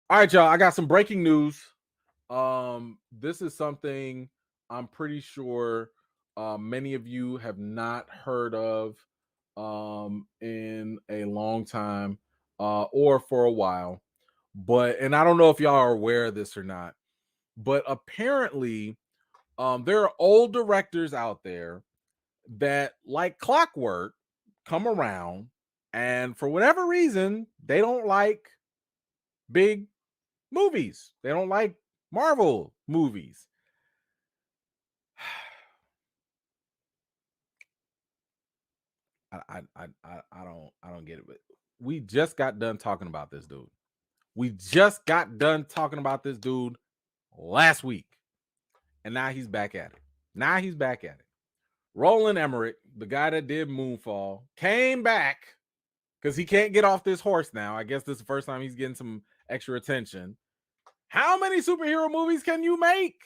All right, y'all. I got some breaking news. This is something I'm pretty sure many of you have not heard of in a long time or for a while. But and I don't know if y'all are aware of this or not, but apparently there are old directors out there that, like clockwork, come around and for whatever reason they don't like big movies. They don't like Marvel movies. I don't get it. But we just got done talking about this dude. We just got done talking about this dude last week, and now he's back at it. Now he's back at it. Roland Emmerich, the guy that did Moonfall, came back because he can't get off this horse now. I guess this is the first time he's getting some extra attention. How many superhero movies can you make?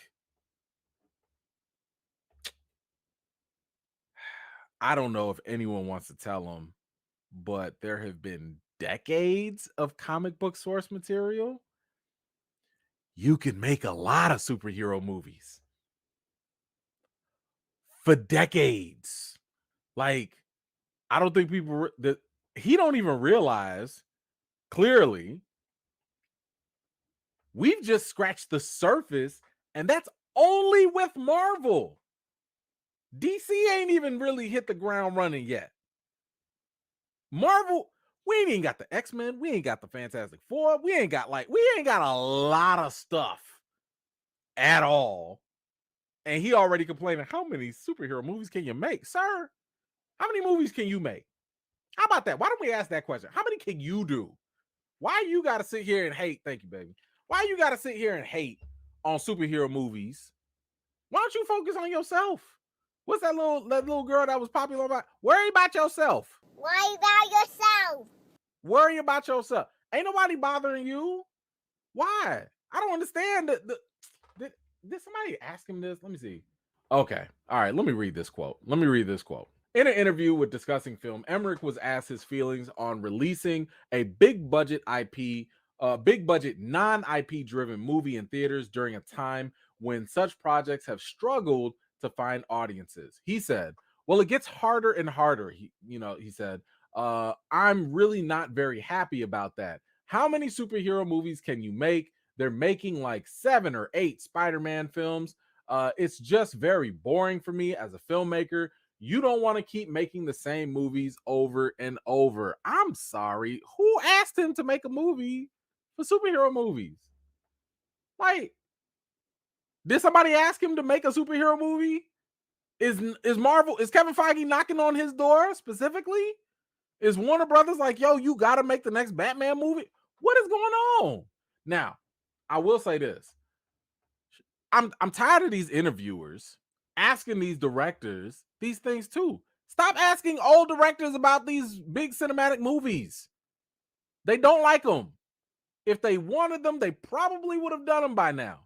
I don't know if anyone wants to tell him, but there have been decades of comic book source material. You can make a lot of superhero movies for decades. Like, I don't think people that he don't even realize clearly we've just scratched the surface, and that's only with Marvel. DC ain't even really hit the ground running yet. Marvel, we ain't even got the X-Men, we ain't got the Fantastic Four, we ain't got a lot of stuff at all. And he already complaining, how many superhero movies can you make, sir? How many movies can you make? How about that? Why don't we ask that question? How many can you do? Why you got to sit here and hate? Thank you, baby. Why you got to sit here and hate on superhero movies? Why don't you focus on yourself? What's that little girl that was popular about? Worry about yourself. Worry about yourself. Worry about yourself. Ain't nobody bothering you. Why? I don't understand. Did somebody ask him this? Let me see. Okay. All right. Let me read this quote. In an interview with Discussing Film, Emmerich was asked his feelings on releasing a big budget non-IP driven movie in theaters during a time when such projects have struggled to find audiences. He said, "Well, it gets harder and harder." He said, "I'm really not very happy about that. How many superhero movies can you make? They're making like 7 or 8 Spider-Man films. It's just very boring for me as a filmmaker. You don't want to keep making the same movies over and over." I'm sorry. Who asked him to make a movie for superhero movies? Like, did somebody ask him to make a superhero movie? Is Kevin Feige knocking on his door specifically? Is Warner Brothers like, yo, you gotta make the next Batman movie? What is going on? Now, I will say this. I'm tired of these interviewers asking these directors these things too. Stop asking old directors about these big cinematic movies. They don't like them. If they wanted them, they probably would have done them by now.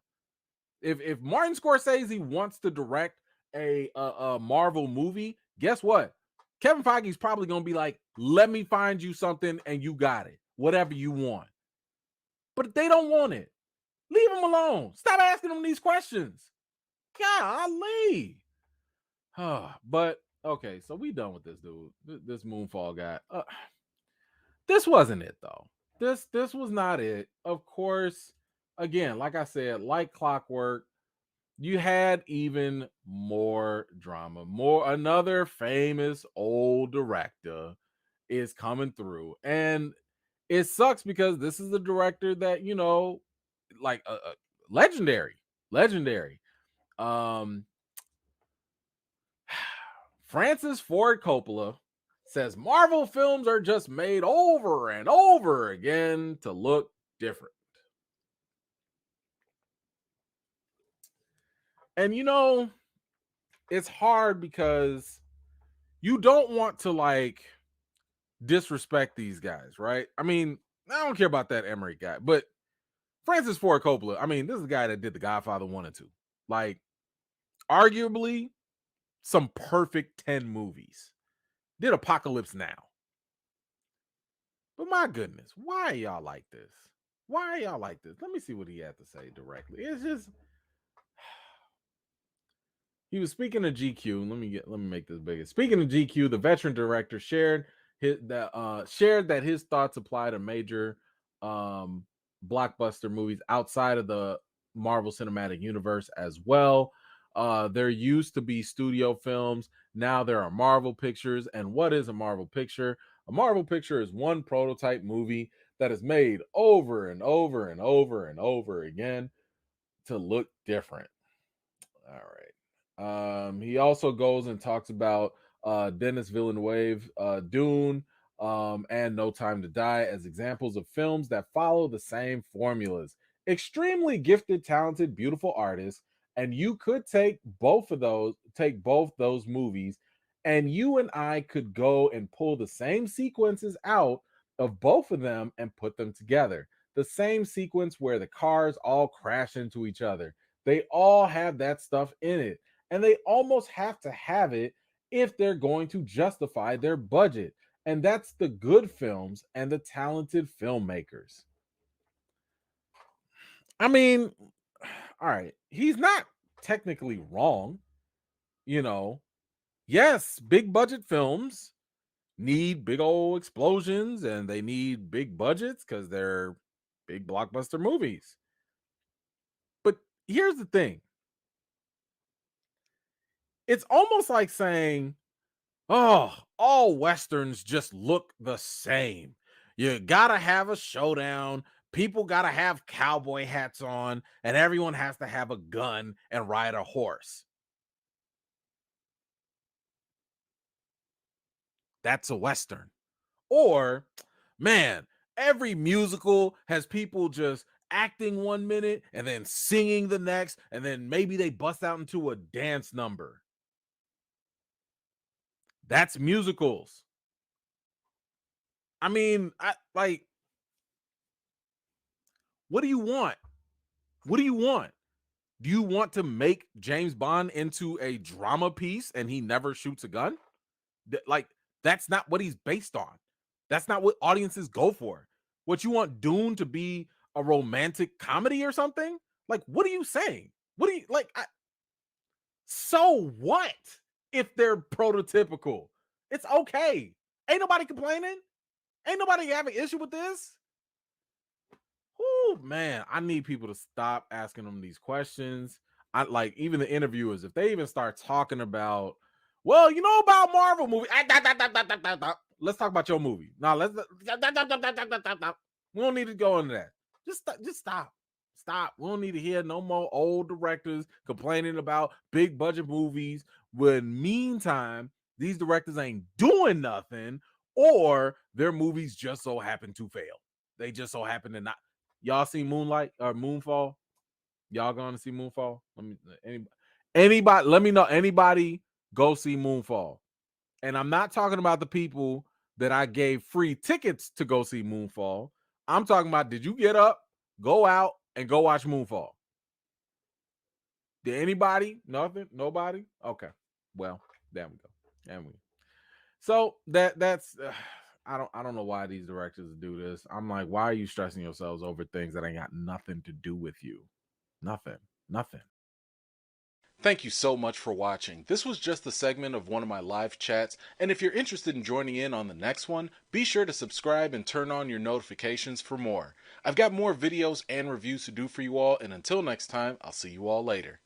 If Martin Scorsese wants to direct a Marvel movie, guess what? Kevin Feige's probably going to be like, let me find you something and you got it. Whatever you want. But they don't want it. Leave them alone. Stop asking them these questions. Golly. But okay, so we done with this dude. This Moonfall guy. This wasn't it though. This was not it. Of course, again, like I said, like clockwork, you had even more drama. Another famous old director is coming through, and it sucks because this is the director that like legendary. Um, Francis Ford Coppola says Marvel films are just made over and over again to look different. And it's hard because you don't want to like disrespect these guys, right? I mean, I don't care about that Emery guy, but Francis Ford Coppola, I mean, this is the guy that did The Godfather 1 and 2. Like, arguably, some perfect 10 movies. Did Apocalypse Now. But my goodness, why are y'all like this? Why are y'all like this? Let me see what he had to say directly. It's just he was speaking of GQ. Let me make this bigger. Speaking of GQ, the veteran director shared that his thoughts apply to major um blockbuster movies outside of the Marvel Cinematic Universe as well. There used to be studio films. Now there are Marvel pictures. And what is a Marvel picture? A Marvel picture is one prototype movie that is made over and over and over and over again to look different. All right. He also goes and talks about Dennis Villeneuve, Dune, and No Time to Die as examples of films that follow the same formulas. Extremely gifted, talented, beautiful artists, and you could take both those movies, and you and I could go and pull the same sequences out of both of them and put them together. The same sequence where the cars all crash into each other, they all have that stuff in it, and they almost have to have it if they're going to justify their budget. And that's the good films and the talented filmmakers. I mean, all right, he's not technically wrong, you know. Yes, big budget films need big old explosions and they need big budgets because they're big blockbuster movies. But here's the thing, it's almost like saying, oh, all westerns just look the same. You gotta have a showdown. People gotta have cowboy hats on, and everyone has to have a gun and ride a horse. That's a western. Or, man, every musical has people just acting 1 minute and then singing the next, and then maybe they bust out into a dance number. That's musicals. I mean, what do you want? What do you want? Do you want to make James Bond into a drama piece and he never shoots a gun? Like, that's not what he's based on. That's not what audiences go for. What you want Dune to be, a romantic comedy or something? Like, what are you saying? What do you like? So what if they're prototypical? It's okay. Ain't nobody complaining. Ain't nobody having issue with this. Oh man, I need people to stop asking them these questions. I like even the interviewers, if they even start talking about, well, you know about Marvel movie. Let's talk about your movie. Now we don't need to go into that. Just stop. Stop. We don't need to hear no more old directors complaining about big budget movies when meantime these directors ain't doing nothing, or their movies just so happen to fail. They just so happen to not. Y'all see Moonlight or Moonfall? Y'all going to see Moonfall? Anybody let me know. Anybody go see Moonfall? And I'm not talking about the people that I gave free tickets to go see Moonfall. I'm talking about, did you get up, go out, and go watch Moonfall? Did anybody? Nothing? Nobody? Okay. Well, there we go. There we go. So that's I don't know why these directors do this. I'm like, why are you stressing yourselves over things that ain't got nothing to do with you? Nothing. Nothing. Thank you so much for watching. This was just a segment of one of my live chats, and if you're interested in joining in on the next one, be sure to subscribe and turn on your notifications for more. I've got more videos and reviews to do for you all, and until next time, I'll see you all later.